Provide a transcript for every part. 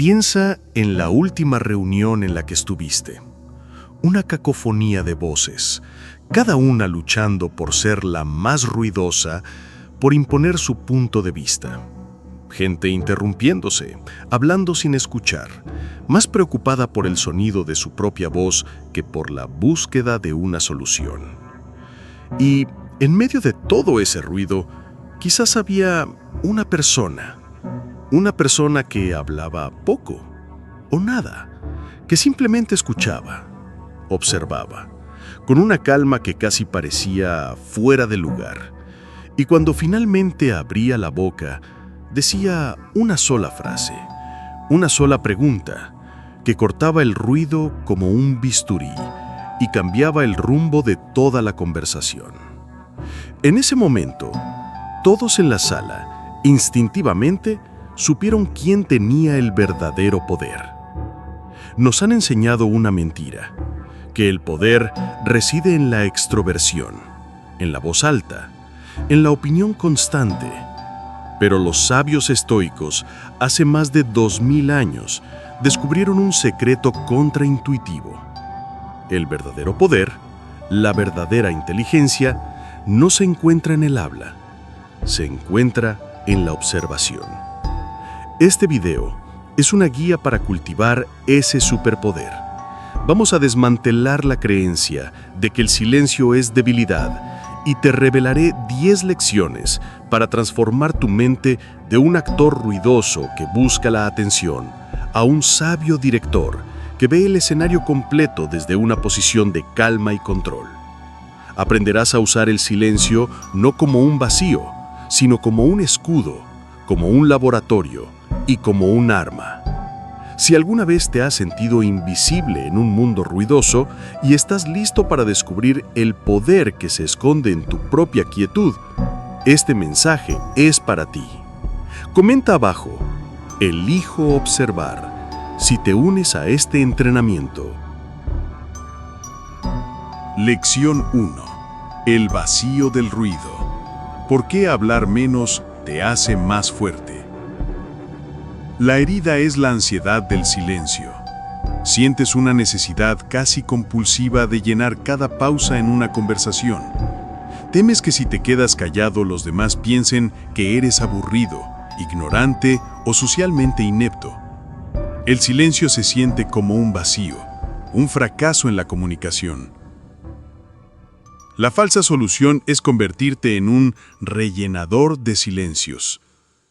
Piensa en la última reunión en la que estuviste. Una cacofonía de voces, cada una luchando por ser la más ruidosa, por imponer su punto de vista. Gente interrumpiéndose, hablando sin escuchar, más preocupada por el sonido de su propia voz que por la búsqueda de una solución. Y en medio de todo ese ruido, quizás había una persona que hablaba poco o nada, que simplemente escuchaba, observaba, con una calma que casi parecía fuera de lugar. Y cuando finalmente abría la boca, decía una sola frase, una sola pregunta, que cortaba el ruido como un bisturí y cambiaba el rumbo de toda la conversación. En ese momento, todos en la sala, instintivamente, supieron quién tenía el verdadero poder. Nos han enseñado una mentira, que el poder reside en la extroversión, en la voz alta, en la opinión constante. Pero los sabios estoicos, hace más de 2000 años, descubrieron un secreto contraintuitivo. El verdadero poder, la verdadera inteligencia, no se encuentra en el habla, se encuentra en la observación. Este video es una guía para cultivar ese superpoder. Vamos a desmantelar la creencia de que el silencio es debilidad y te revelaré 10 lecciones para transformar tu mente de un actor ruidoso que busca la atención a un sabio director que ve el escenario completo desde una posición de calma y control. Aprenderás a usar el silencio no como un vacío, sino como un escudo, como un laboratorio y como un arma. Si alguna vez te has sentido invisible en un mundo ruidoso y estás listo para descubrir el poder que se esconde en tu propia quietud, este mensaje es para ti. Comenta abajo, elijo observar, si te unes a este entrenamiento. Lección 1. El vacío del ruido. ¿Por qué hablar menos te hace más fuerte? La herida es la ansiedad del silencio. Sientes una necesidad casi compulsiva de llenar cada pausa en una conversación. Temes que si te quedas callado los demás piensen que eres aburrido, ignorante o socialmente inepto. El silencio se siente como un vacío, un fracaso en la comunicación. La falsa solución es convertirte en un rellenador de silencios.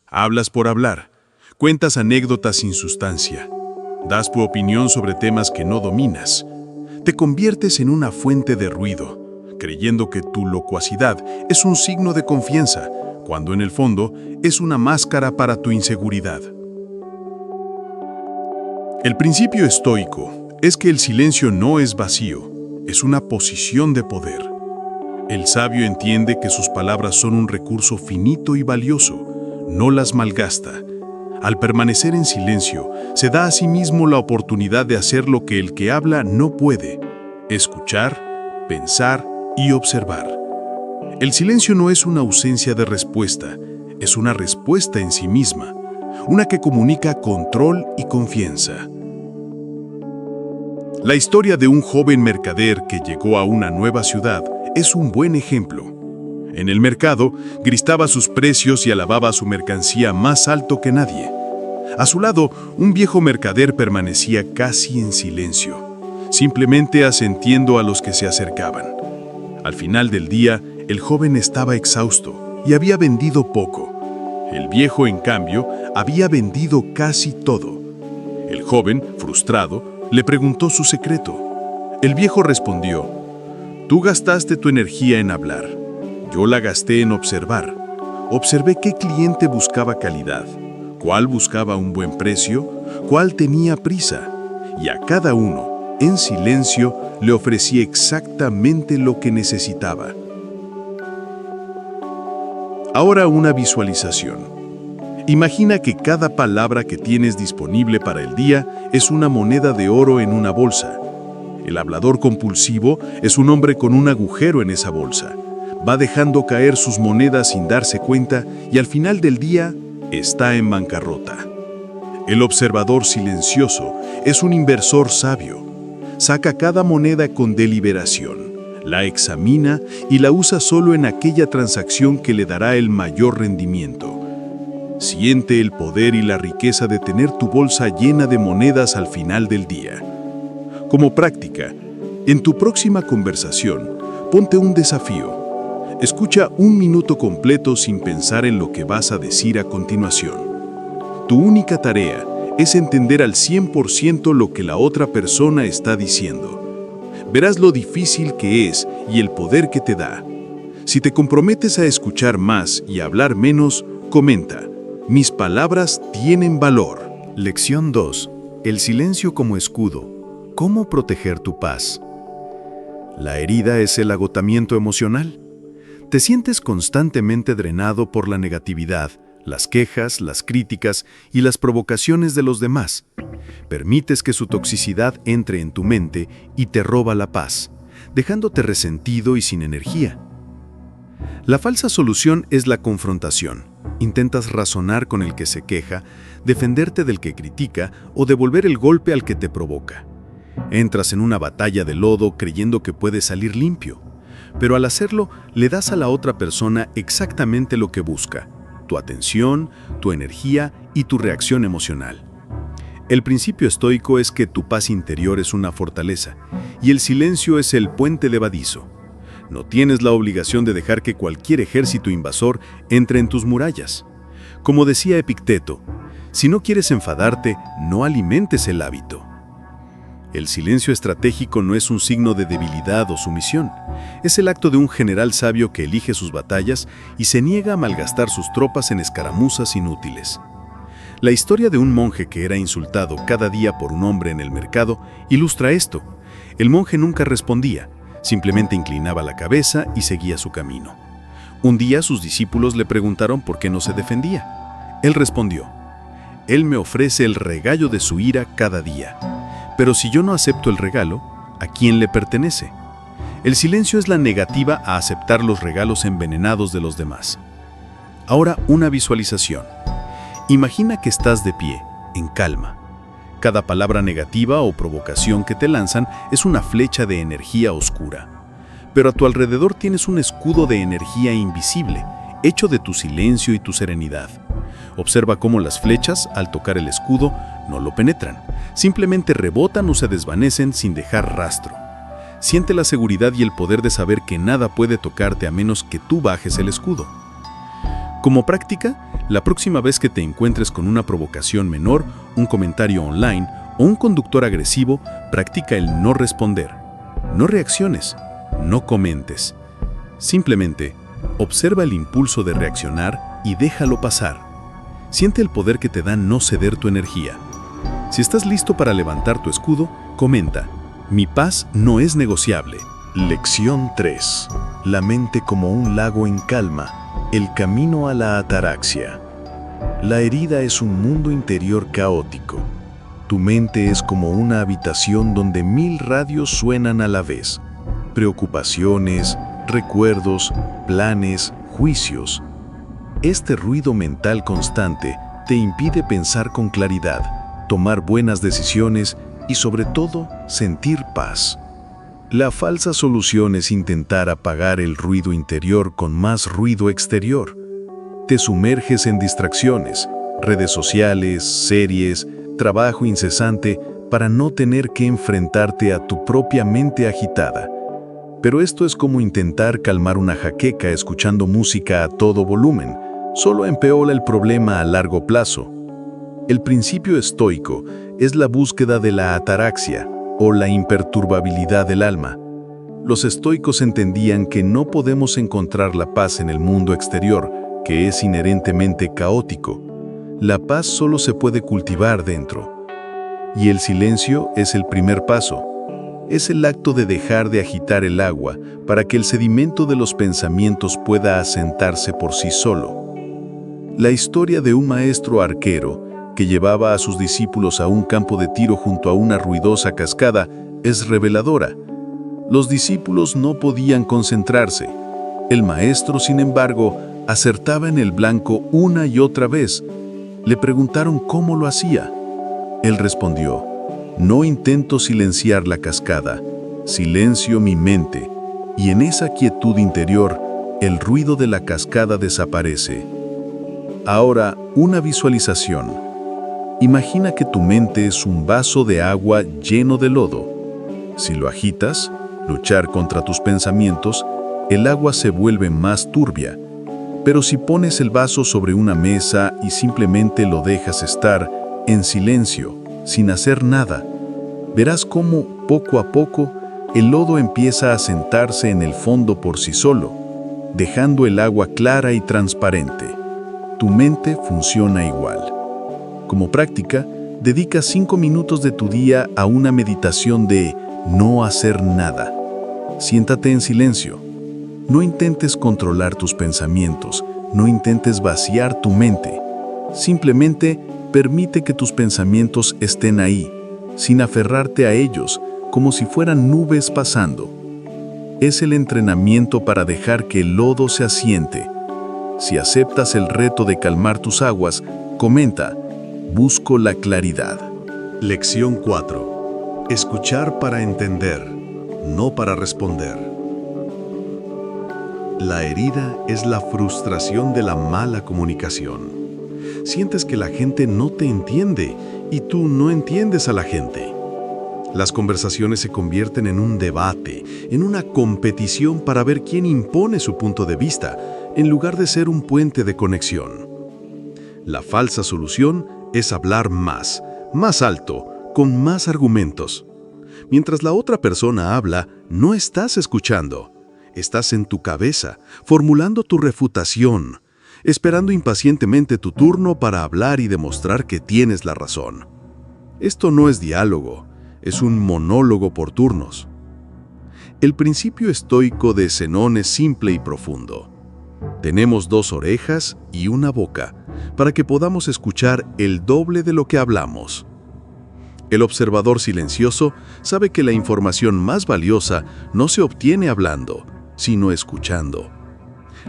Hablas por hablar. Cuentas anécdotas sin sustancia. Das tu opinión sobre temas que no dominas. Te conviertes en una fuente de ruido, creyendo que tu locuacidad es un signo de confianza, cuando en el fondo es una máscara para tu inseguridad. El principio estoico es que el silencio no es vacío, es una posición de poder. El sabio entiende que sus palabras son un recurso finito y valioso, no las malgasta. Al permanecer en silencio, se da a sí mismo la oportunidad de hacer lo que el que habla no puede: escuchar, pensar y observar. El silencio no es una ausencia de respuesta, es una respuesta en sí misma, una que comunica control y confianza. La historia de un joven mercader que llegó a una nueva ciudad es un buen ejemplo. En el mercado, gritaba sus precios y alababa su mercancía más alto que nadie. A su lado, un viejo mercader permanecía casi en silencio, simplemente asintiendo a los que se acercaban. Al final del día, el joven estaba exhausto y había vendido poco. El viejo, en cambio, había vendido casi todo. El joven, frustrado, le preguntó su secreto. El viejo respondió: «Tú gastaste tu energía en hablar. Yo la gasté en observar. Observé qué cliente buscaba calidad, cuál buscaba un buen precio, cuál tenía prisa, y a cada uno, en silencio, le ofrecí exactamente lo que necesitaba». Ahora una visualización. Imagina que cada palabra que tienes disponible para el día es una moneda de oro en una bolsa. El hablador compulsivo es un hombre con un agujero en esa bolsa. Va dejando caer sus monedas sin darse cuenta y al final del día está en bancarrota. El observador silencioso es un inversor sabio. Saca cada moneda con deliberación, la examina y la usa solo en aquella transacción que le dará el mayor rendimiento. Siente el poder y la riqueza de tener tu bolsa llena de monedas al final del día. Como práctica, en tu próxima conversación, ponte un desafío. Escucha 1 minuto completo sin pensar en lo que vas a decir a continuación. Tu única tarea es entender al 100% lo que la otra persona está diciendo. Verás lo difícil que es y el poder que te da. Si te comprometes a escuchar más y a hablar menos, comenta: mis palabras tienen valor. Lección 2. El silencio como escudo. ¿Cómo proteger tu paz? La herida es el agotamiento emocional. Te sientes constantemente drenado por la negatividad, las quejas, las críticas y las provocaciones de los demás. Permites que su toxicidad entre en tu mente y te roba la paz, dejándote resentido y sin energía. La falsa solución es la confrontación. Intentas razonar con el que se queja, defenderte del que critica o devolver el golpe al que te provoca. Entras en una batalla de lodo creyendo que puedes salir limpio, pero al hacerlo le das a la otra persona exactamente lo que busca: tu atención, tu energía y tu reacción emocional. El principio estoico es que tu paz interior es una fortaleza y el silencio es el puente levadizo. No tienes la obligación de dejar que cualquier ejército invasor entre en tus murallas. Como decía Epicteto, si no quieres enfadarte, no alimentes el hábito. El silencio estratégico no es un signo de debilidad o sumisión. Es el acto de un general sabio que elige sus batallas y se niega a malgastar sus tropas en escaramuzas inútiles. La historia de un monje que era insultado cada día por un hombre en el mercado ilustra esto. El monje nunca respondía, simplemente inclinaba la cabeza y seguía su camino. Un día sus discípulos le preguntaron por qué no se defendía. Él respondió: «Él me ofrece el regalo de su ira cada día. Pero si yo no acepto el regalo, ¿a quién le pertenece?». El silencio es la negativa a aceptar los regalos envenenados de los demás. Ahora una visualización. Imagina que estás de pie, en calma. Cada palabra negativa o provocación que te lanzan es una flecha de energía oscura. Pero a tu alrededor tienes un escudo de energía invisible, hecho de tu silencio y tu serenidad. Observa cómo las flechas, al tocar el escudo, no lo penetran. Simplemente rebotan o se desvanecen sin dejar rastro. Siente la seguridad y el poder de saber que nada puede tocarte a menos que tú bajes el escudo. Como práctica, la próxima vez que te encuentres con una provocación menor, un comentario online o un conductor agresivo, practica el no responder. No reacciones, no comentes. Simplemente, observa el impulso de reaccionar y déjalo pasar. Siente el poder que te da no ceder tu energía. Si estás listo para levantar tu escudo, comenta: mi paz no es negociable. Lección 3. La mente como un lago en calma. El camino a la ataraxia. La herida es un mundo interior caótico. Tu mente es como una habitación donde 1000 radios suenan a la vez. Preocupaciones, recuerdos, planes, juicios. Este ruido mental constante te impide pensar con claridad, tomar buenas decisiones y, sobre todo, sentir paz. La falsa solución es intentar apagar el ruido interior con más ruido exterior. Te sumerges en distracciones, redes sociales, series, trabajo incesante para no tener que enfrentarte a tu propia mente agitada. Pero esto es como intentar calmar una jaqueca escuchando música a todo volumen. Solo empeora el problema a largo plazo. El principio estoico es la búsqueda de la ataraxia, o la imperturbabilidad del alma. Los estoicos entendían que no podemos encontrar la paz en el mundo exterior, que es inherentemente caótico. La paz solo se puede cultivar dentro. Y el silencio es el primer paso. Es el acto de dejar de agitar el agua para que el sedimento de los pensamientos pueda asentarse por sí solo. La historia de un maestro arquero que llevaba a sus discípulos a un campo de tiro junto a una ruidosa cascada es reveladora. Los discípulos no podían concentrarse. El maestro, sin embargo, acertaba en el blanco una y otra vez. Le preguntaron cómo lo hacía. Él respondió, no intento silenciar la cascada, silencio mi mente, y en esa quietud interior, el ruido de la cascada desaparece. Ahora, una visualización. Imagina que tu mente es un vaso de agua lleno de lodo. Si lo agitas, luchar contra tus pensamientos, el agua se vuelve más turbia. Pero si pones el vaso sobre una mesa y simplemente lo dejas estar en silencio, sin hacer nada, verás cómo, poco a poco, el lodo empieza a sentarse en el fondo por sí solo, dejando el agua clara y transparente. Tu mente funciona igual. Como práctica, dedica 5 minutos de tu día a una meditación de no hacer nada. Siéntate en silencio. No intentes controlar tus pensamientos, no intentes vaciar tu mente. Simplemente permite que tus pensamientos estén ahí, sin aferrarte a ellos, como si fueran nubes pasando. Es el entrenamiento para dejar que el lodo se asiente. Si aceptas el reto de calmar tus aguas, comenta, busco la claridad. Lección 4. Escuchar para entender, no para responder. La herida es la frustración de la mala comunicación. Sientes que la gente no te entiende y tú no entiendes a la gente. Las conversaciones se convierten en un debate, en una competición para ver quién impone su punto de vista, en lugar de ser un puente de conexión. La falsa solución es hablar más alto, con más argumentos. Mientras la otra persona habla, no estás escuchando. Estás en tu cabeza, formulando tu refutación, esperando impacientemente tu turno para hablar y demostrar que tienes la razón. Esto no es diálogo, es un monólogo por turnos. El principio estoico de Zenón es simple y profundo. Tenemos 2 orejas y una boca para que podamos escuchar el doble de lo que hablamos. El observador silencioso sabe que la información más valiosa no se obtiene hablando, sino escuchando.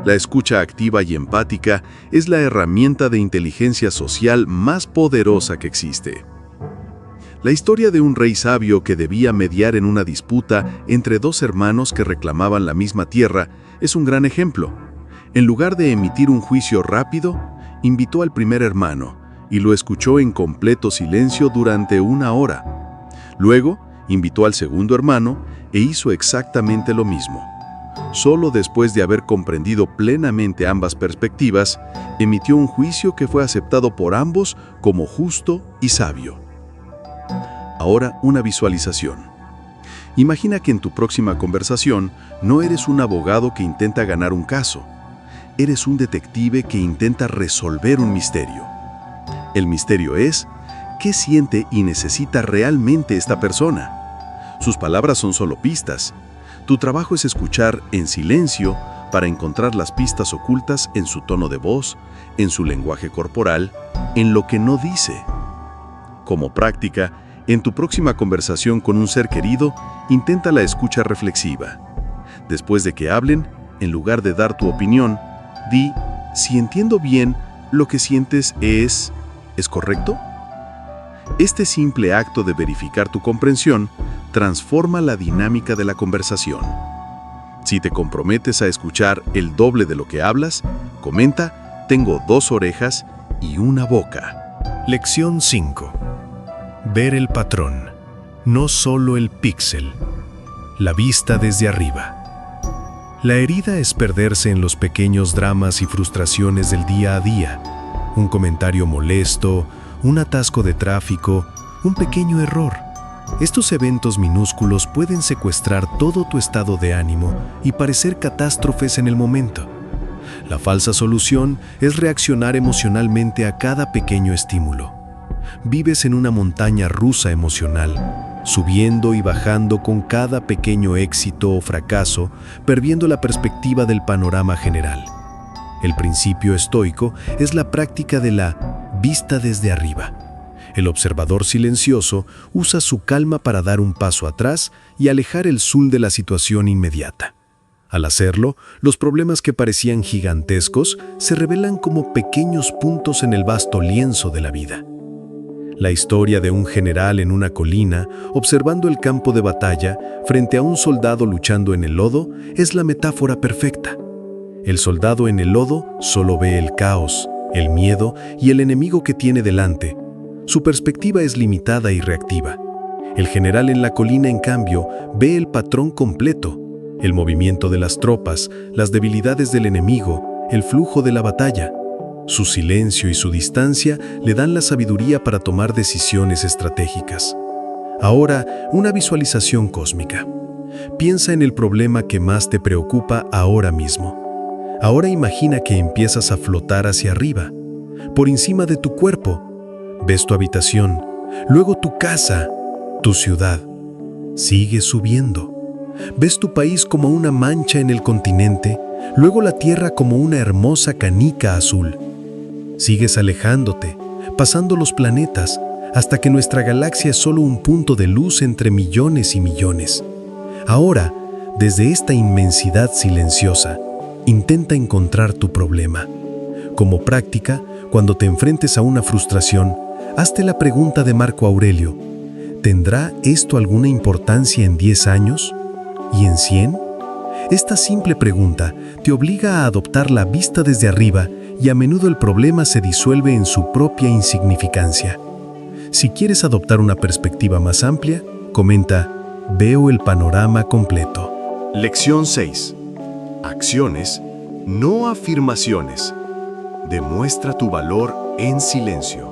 La escucha activa y empática es la herramienta de inteligencia social más poderosa que existe. La historia de un rey sabio que debía mediar en una disputa entre 2 hermanos que reclamaban la misma tierra es un gran ejemplo. En lugar de emitir un juicio rápido, invitó al primer hermano y lo escuchó en completo silencio durante 1 hora. Luego, invitó al segundo hermano e hizo exactamente lo mismo. Solo después de haber comprendido plenamente ambas perspectivas, emitió un juicio que fue aceptado por ambos como justo y sabio. Ahora, una visualización. Imagina que en tu próxima conversación no eres un abogado que intenta ganar un caso. Eres un detective que intenta resolver un misterio. El misterio es, ¿qué siente y necesita realmente esta persona? Sus palabras son solo pistas. Tu trabajo es escuchar en silencio para encontrar las pistas ocultas en su tono de voz, en su lenguaje corporal, en lo que no dice. Como práctica, en tu próxima conversación con un ser querido, intenta la escucha reflexiva. Después de que hablen, en lugar de dar tu opinión, di, si entiendo bien, lo que sientes ¿es correcto? Este simple acto de verificar tu comprensión transforma la dinámica de la conversación. Si te comprometes a escuchar el doble de lo que hablas, comenta, tengo 2 orejas y una boca. Lección 5. Ver el patrón, no solo el píxel. La vista desde arriba. La herida es perderse en los pequeños dramas y frustraciones del día a día. Un comentario molesto, un atasco de tráfico, un pequeño error. Estos eventos minúsculos pueden secuestrar todo tu estado de ánimo y parecer catástrofes en el momento. La falsa solución es reaccionar emocionalmente a cada pequeño estímulo. Vives en una montaña rusa emocional, subiendo y bajando con cada pequeño éxito o fracaso, perdiendo la perspectiva del panorama general. El principio estoico es la práctica de la vista desde arriba. El observador silencioso usa su calma para dar un paso atrás y alejar el zul de la situación inmediata. Al hacerlo, los problemas que parecían gigantescos se revelan como pequeños puntos en el vasto lienzo de la vida. La historia de un general en una colina, observando el campo de batalla frente a un soldado luchando en el lodo, es la metáfora perfecta. El soldado en el lodo solo ve el caos, el miedo y el enemigo que tiene delante. Su perspectiva es limitada y reactiva. El general en la colina, en cambio, ve el patrón completo, el movimiento de las tropas, las debilidades del enemigo, el flujo de la batalla. Su silencio y su distancia le dan la sabiduría para tomar decisiones estratégicas. Ahora, una visualización cósmica. Piensa en el problema que más te preocupa ahora mismo. Ahora imagina que empiezas a flotar hacia arriba, por encima de tu cuerpo. Ves tu habitación, luego tu casa, tu ciudad. Sigue subiendo. Ves tu país como una mancha en el continente, luego la Tierra como una hermosa canica azul. Sigues alejándote, pasando los planetas, hasta que nuestra galaxia es solo un punto de luz entre millones y millones. Ahora, desde esta inmensidad silenciosa, intenta encontrar tu problema. Como práctica, cuando te enfrentes a una frustración, hazte la pregunta de Marco Aurelio: ¿tendrá esto alguna importancia en 10 años? ¿Y en 100? Esta simple pregunta te obliga a adoptar la vista desde arriba y a menudo el problema se disuelve en su propia insignificancia. Si quieres adoptar una perspectiva más amplia, comenta: veo el panorama completo. Lección 6. Acciones, no afirmaciones. Demuestra tu valor en silencio.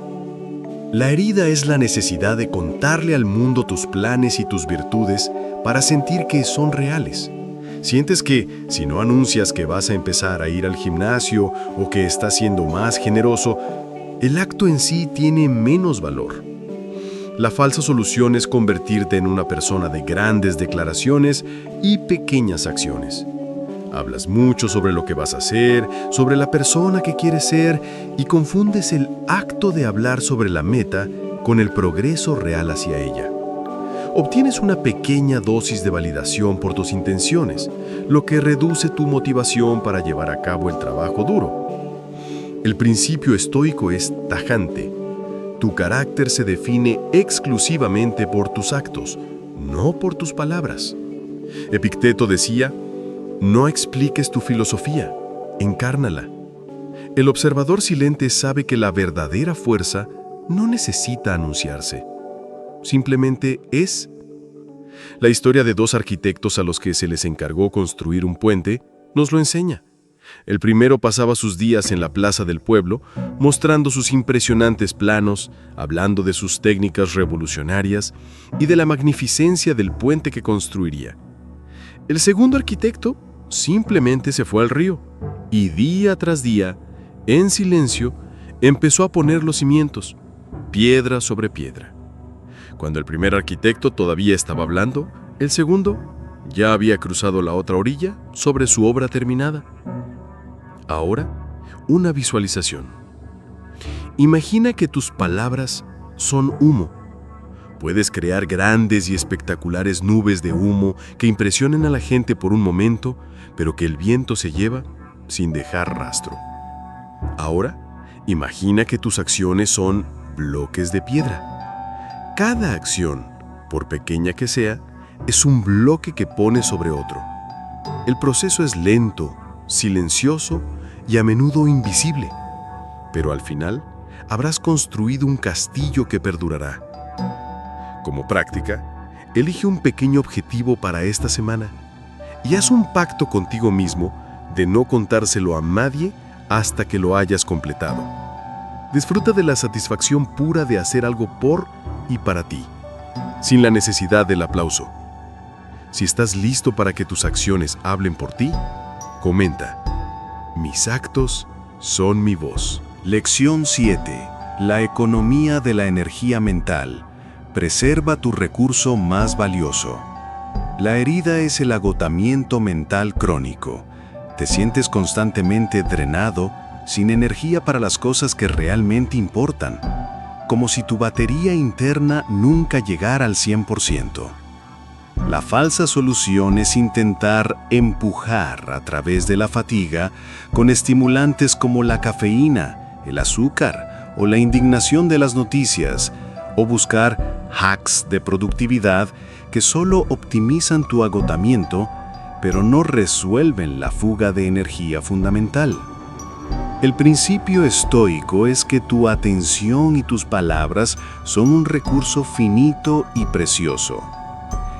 La herida es la necesidad de contarle al mundo tus planes y tus virtudes para sentir que son reales. Sientes que, si no anuncias que vas a empezar a ir al gimnasio o que estás siendo más generoso, el acto en sí tiene menos valor. La falsa solución es convertirte en una persona de grandes declaraciones y pequeñas acciones. Hablas mucho sobre lo que vas a hacer, sobre la persona que quieres ser, y confundes el acto de hablar sobre la meta con el progreso real hacia ella. Obtienes una pequeña dosis de validación por tus intenciones, lo que reduce tu motivación para llevar a cabo el trabajo duro. El principio estoico es tajante. Tu carácter se define exclusivamente por tus actos, no por tus palabras. Epicteto decía: no expliques tu filosofía, encárnala. El observador silente sabe que la verdadera fuerza no necesita anunciarse. Simplemente es. La historia de 2 arquitectos a los que se les encargó construir un puente nos lo enseña. El primero pasaba sus días en la plaza del pueblo, mostrando sus impresionantes planos, hablando de sus técnicas revolucionarias y de la magnificencia del puente que construiría. El segundo arquitecto simplemente se fue al río y día tras día, en silencio, empezó a poner los cimientos, piedra sobre piedra. Cuando el primer arquitecto todavía estaba hablando, el segundo ya había cruzado la otra orilla sobre su obra terminada. Ahora, una visualización. Imagina que tus palabras son humo. Puedes crear grandes y espectaculares nubes de humo que impresionen a la gente por un momento, pero que el viento se lleva sin dejar rastro. Ahora, imagina que tus acciones son bloques de piedra. Cada acción, por pequeña que sea, es un bloque que pones sobre otro. El proceso es lento, silencioso y a menudo invisible, pero al final habrás construido un castillo que perdurará. Como práctica, elige un pequeño objetivo para esta semana y haz un pacto contigo mismo de no contárselo a nadie hasta que lo hayas completado. Disfruta de la satisfacción pura de hacer algo por y para ti, sin la necesidad del aplauso. Si estás listo para que tus acciones hablen por ti, comenta: mis actos son mi voz. Lección 7. La economía de la energía mental. Preserva tu recurso más valioso. La herida es el agotamiento mental crónico. Te sientes constantemente drenado, sin energía para las cosas que realmente importan, como si tu batería interna nunca llegara al 100%. La falsa solución es intentar empujar a través de la fatiga con estimulantes como la cafeína, el azúcar o la indignación de las noticias, o buscar hacks de productividad que solo optimizan tu agotamiento, pero no resuelven la fuga de energía fundamental. El principio estoico es que tu atención y tus palabras son un recurso finito y precioso.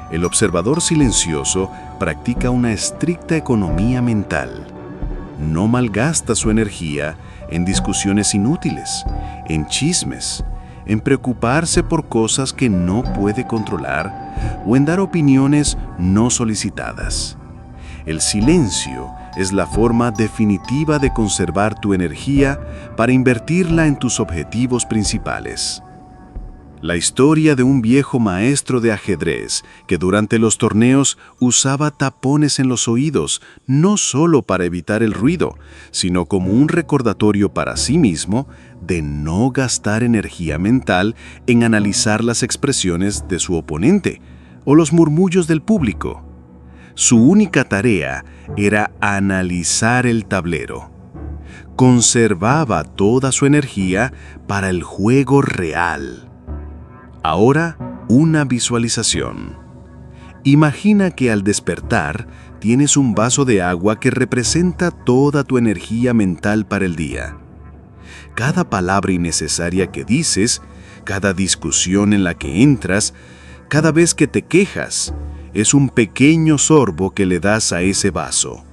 El observador silencioso practica una estricta economía mental. No malgasta su energía en discusiones inútiles, en chismes, en preocuparse por cosas que no puede controlar o en dar opiniones no solicitadas. El silencio es la forma definitiva de conservar tu energía para invertirla en tus objetivos principales. La historia de un viejo maestro de ajedrez que durante los torneos usaba tapones en los oídos, no solo para evitar el ruido, sino como un recordatorio para sí mismo de no gastar energía mental en analizar las expresiones de su oponente o los murmullos del público. Su única tarea era analizar el tablero. Conservaba toda su energía para el juego real. Ahora, una visualización. Imagina que al despertar tienes un vaso de agua que representa toda tu energía mental para el día. Cada palabra innecesaria que dices, cada discusión en la que entras, cada vez que te quejas, es un pequeño sorbo que le das a ese vaso.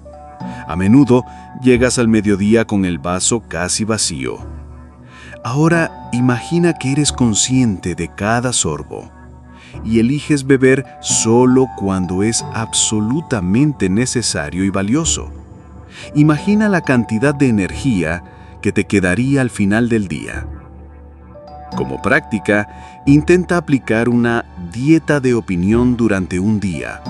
A menudo llegas al mediodía con el vaso casi vacío. Ahora imagina que eres consciente de cada sorbo y eliges beber solo cuando es absolutamente necesario y valioso. Imagina la cantidad de energía que te quedaría al final del día. Como práctica, intenta aplicar una dieta de opinión durante un día.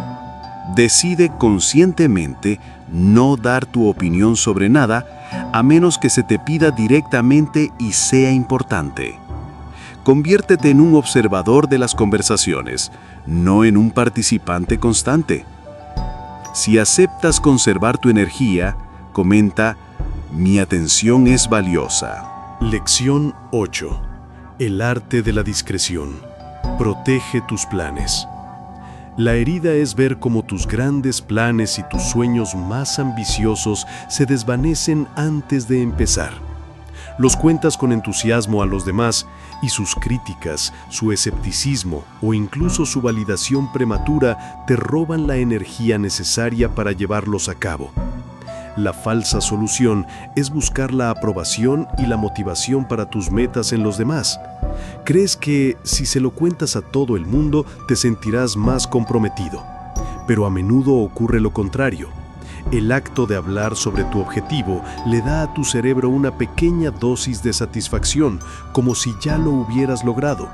Decide conscientemente no dar tu opinión sobre nada a menos que se te pida directamente y sea importante. Conviértete en un observador de las conversaciones, no en un participante constante. Si aceptas conservar tu energía, comenta: mi atención es valiosa. Lección 8. El arte de la discreción. Protege tus planes. La herida es ver cómo tus grandes planes y tus sueños más ambiciosos se desvanecen antes de empezar. Los cuentas con entusiasmo a los demás y sus críticas, su escepticismo o incluso su validación prematura te roban la energía necesaria para llevarlos a cabo. La falsa solución es buscar la aprobación y la motivación para tus metas en los demás. Crees que si se lo cuentas a todo el mundo te sentirás más comprometido, pero a menudo ocurre lo contrario. El acto de hablar sobre tu objetivo le da a tu cerebro una pequeña dosis de satisfacción, como si ya lo hubieras logrado,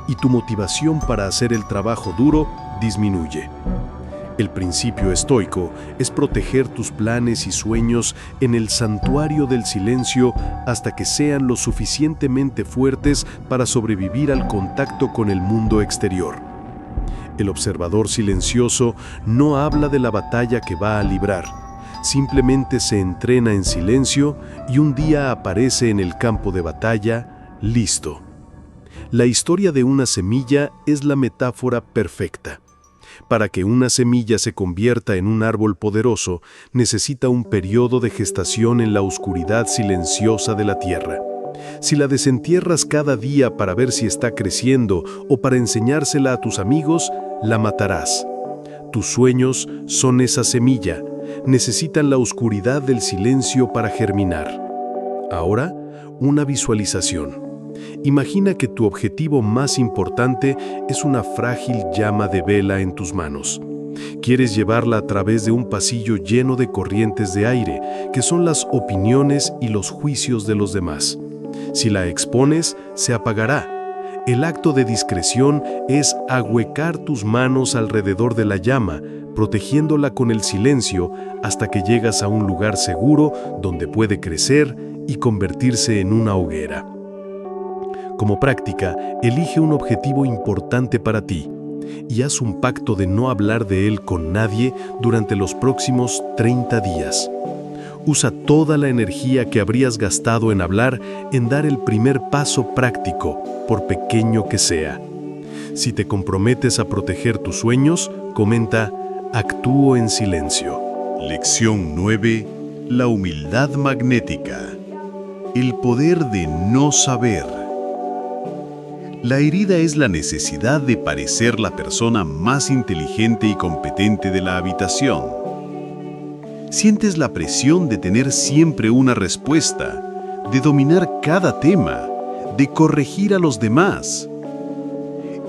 y tu motivación para hacer el trabajo duro disminuye. El principio estoico es proteger tus planes y sueños en el santuario del silencio hasta que sean lo suficientemente fuertes para sobrevivir al contacto con el mundo exterior. El observador silencioso no habla de la batalla que va a librar, simplemente se entrena en silencio y un día aparece en el campo de batalla, listo. La historia de una semilla es la metáfora perfecta. Para que una semilla se convierta en un árbol poderoso, necesita un periodo de gestación en la oscuridad silenciosa de la tierra. Si la desentierras cada día para ver si está creciendo o para enseñársela a tus amigos, la matarás. Tus sueños son esa semilla, necesitan la oscuridad del silencio para germinar. Ahora, una visualización. Imagina que tu objetivo más importante es una frágil llama de vela en tus manos. Quieres llevarla a través de un pasillo lleno de corrientes de aire, que son las opiniones y los juicios de los demás. Si la expones, se apagará. El acto de discreción es ahuecar tus manos alrededor de la llama, protegiéndola con el silencio hasta que llegas a un lugar seguro donde puede crecer y convertirse en una hoguera. Como práctica, elige un objetivo importante para ti y haz un pacto de no hablar de él con nadie durante los próximos 30 días. Usa toda la energía que habrías gastado en hablar en dar el primer paso práctico, por pequeño que sea. Si te comprometes a proteger tus sueños, comenta: actúo en silencio. Lección 9. La humildad magnética. El poder de no saber. La herida es la necesidad de parecer la persona más inteligente y competente de la habitación. Sientes la presión de tener siempre una respuesta, de dominar cada tema, de corregir a los demás.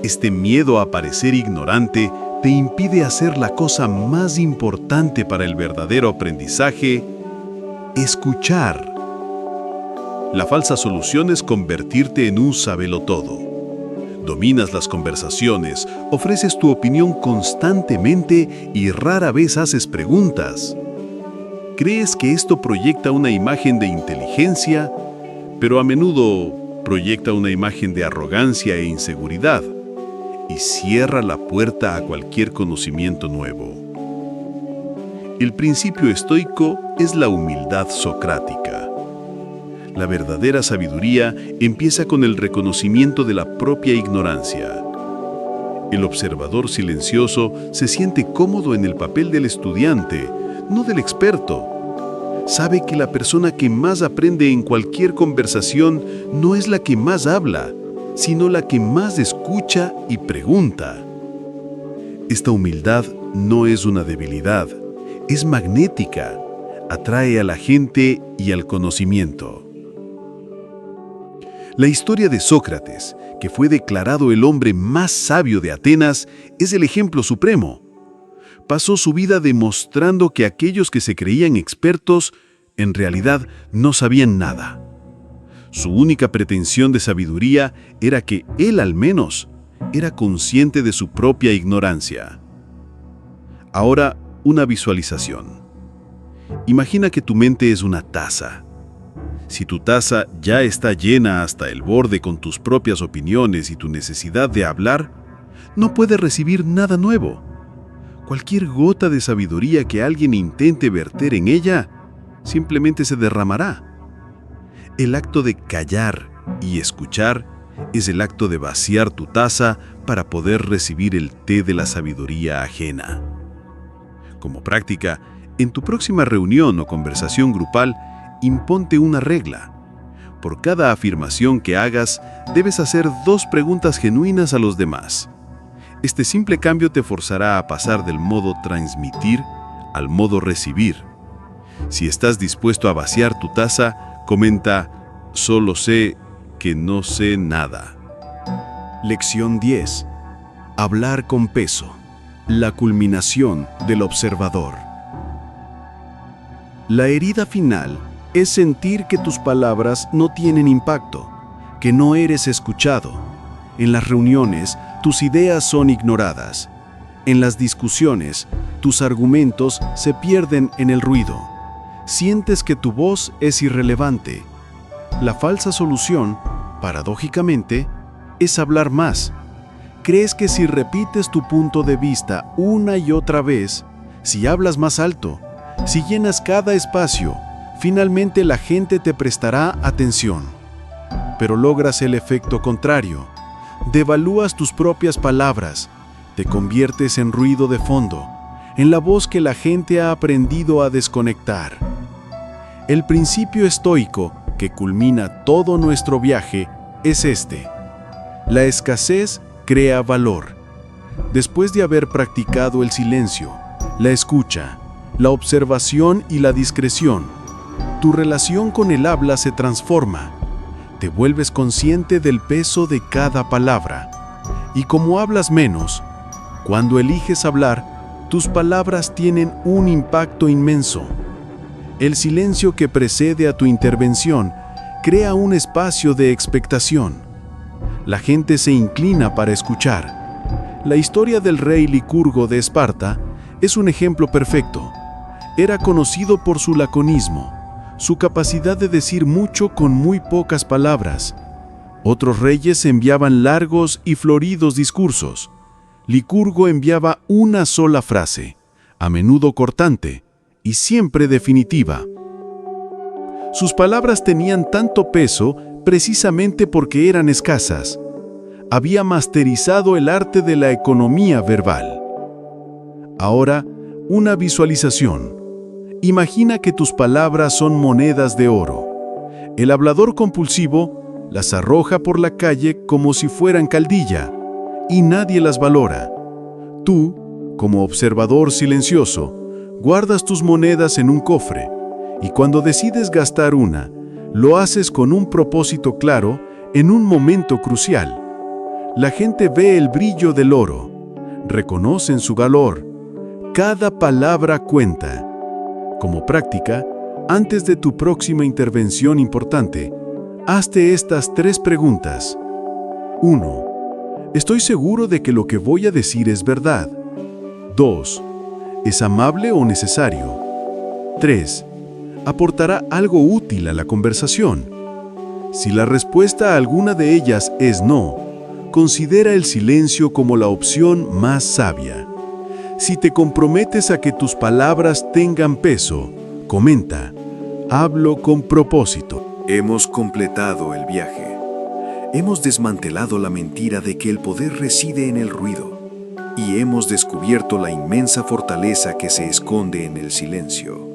Este miedo a parecer ignorante te impide hacer la cosa más importante para el verdadero aprendizaje: escuchar. La falsa solución es convertirte en un sabelotodo. Dominas las conversaciones, ofreces tu opinión constantemente y rara vez haces preguntas. Crees que esto proyecta una imagen de inteligencia, pero a menudo proyecta una imagen de arrogancia e inseguridad y cierra la puerta a cualquier conocimiento nuevo. El principio estoico es la humildad socrática. La verdadera sabiduría empieza con el reconocimiento de la propia ignorancia. El observador silencioso se siente cómodo en el papel del estudiante, no del experto. Sabe que la persona que más aprende en cualquier conversación no es la que más habla, sino la que más escucha y pregunta. Esta humildad no es una debilidad, es magnética, atrae a la gente y al conocimiento. La historia de Sócrates, que fue declarado el hombre más sabio de Atenas, es el ejemplo supremo. Pasó su vida demostrando que aquellos que se creían expertos, en realidad no sabían nada. Su única pretensión de sabiduría era que él, al menos, era consciente de su propia ignorancia. Ahora, una visualización. Imagina que tu mente es una taza. Si tu taza ya está llena hasta el borde con tus propias opiniones y tu necesidad de hablar, no puedes recibir nada nuevo. Cualquier gota de sabiduría que alguien intente verter en ella, simplemente se derramará. El acto de callar y escuchar es el acto de vaciar tu taza para poder recibir el té de la sabiduría ajena. Como práctica, en tu próxima reunión o conversación grupal, imponte una regla. Por cada afirmación que hagas, debes hacer 2 preguntas genuinas a los demás. Este simple cambio te forzará a pasar del modo transmitir al modo recibir. Si estás dispuesto a vaciar tu taza, comenta: solo sé que no sé nada. Lección 10. Hablar con peso. La culminación del observador. La herida final es sentir que tus palabras no tienen impacto, que no eres escuchado. En las reuniones, tus ideas son ignoradas. En las discusiones, tus argumentos se pierden en el ruido. Sientes que tu voz es irrelevante. La falsa solución, paradójicamente, es hablar más. Crees que si repites tu punto de vista una y otra vez, si hablas más alto, si llenas cada espacio, finalmente la gente te prestará atención. Pero logras el efecto contrario. Devalúas tus propias palabras, te conviertes en ruido de fondo, en la voz que la gente ha aprendido a desconectar. El principio estoico que culmina todo nuestro viaje es este: la escasez crea valor. Después de haber practicado el silencio, la escucha, la observación y la discreción, tu relación con el habla se transforma. Te vuelves consciente del peso de cada palabra. Y como hablas menos, cuando eliges hablar, tus palabras tienen un impacto inmenso. El silencio que precede a tu intervención crea un espacio de expectación. La gente se inclina para escuchar. La historia del rey Licurgo de Esparta es un ejemplo perfecto. Era conocido por su laconismo, su capacidad de decir mucho con muy pocas palabras. Otros reyes enviaban largos y floridos discursos. Licurgo enviaba una sola frase, a menudo cortante y siempre definitiva. Sus palabras tenían tanto peso precisamente porque eran escasas. Había masterizado el arte de la economía verbal. Ahora, una visualización. Imagina que tus palabras son monedas de oro. El hablador compulsivo las arroja por la calle como si fueran caldilla, y nadie las valora. Tú, como observador silencioso, guardas tus monedas en un cofre, y cuando decides gastar una, lo haces con un propósito claro en un momento crucial. La gente ve el brillo del oro, reconocen su valor. Cada palabra cuenta. Como práctica, antes de tu próxima intervención importante, hazte estas 3 preguntas. 1. ¿Estoy seguro de que lo que voy a decir es verdad? 2. ¿Es amable o necesario? 3. ¿Aportará algo útil a la conversación? Si la respuesta a alguna de ellas es no, considera el silencio como la opción más sabia. Si te comprometes a que tus palabras tengan peso, comenta: hablo con propósito. Hemos completado el viaje. Hemos desmantelado la mentira de que el poder reside en el ruido y hemos descubierto la inmensa fortaleza que se esconde en el silencio.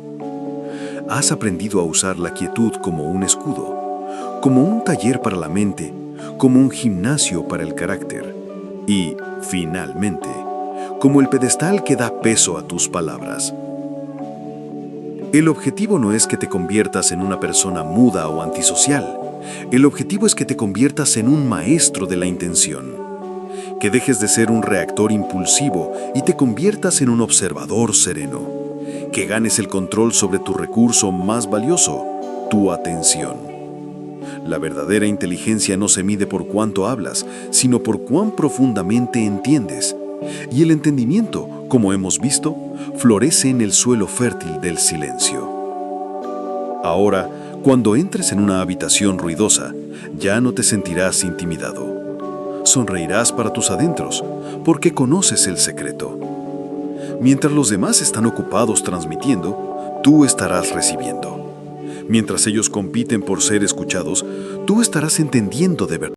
Has aprendido a usar la quietud como un escudo, como un taller para la mente, como un gimnasio para el carácter y, finalmente, como el pedestal que da peso a tus palabras. El objetivo no es que te conviertas en una persona muda o antisocial. El objetivo es que te conviertas en un maestro de la intención, que dejes de ser un reactor impulsivo y te conviertas en un observador sereno, que ganes el control sobre tu recurso más valioso, tu atención. La verdadera inteligencia no se mide por cuánto hablas, sino por cuán profundamente entiendes. Y el entendimiento, como hemos visto, florece en el suelo fértil del silencio. Ahora, cuando entres en una habitación ruidosa, ya no te sentirás intimidado. Sonreirás para tus adentros, porque conoces el secreto. Mientras los demás están ocupados transmitiendo, tú estarás recibiendo. Mientras ellos compiten por ser escuchados, tú estarás entendiendo de verdad.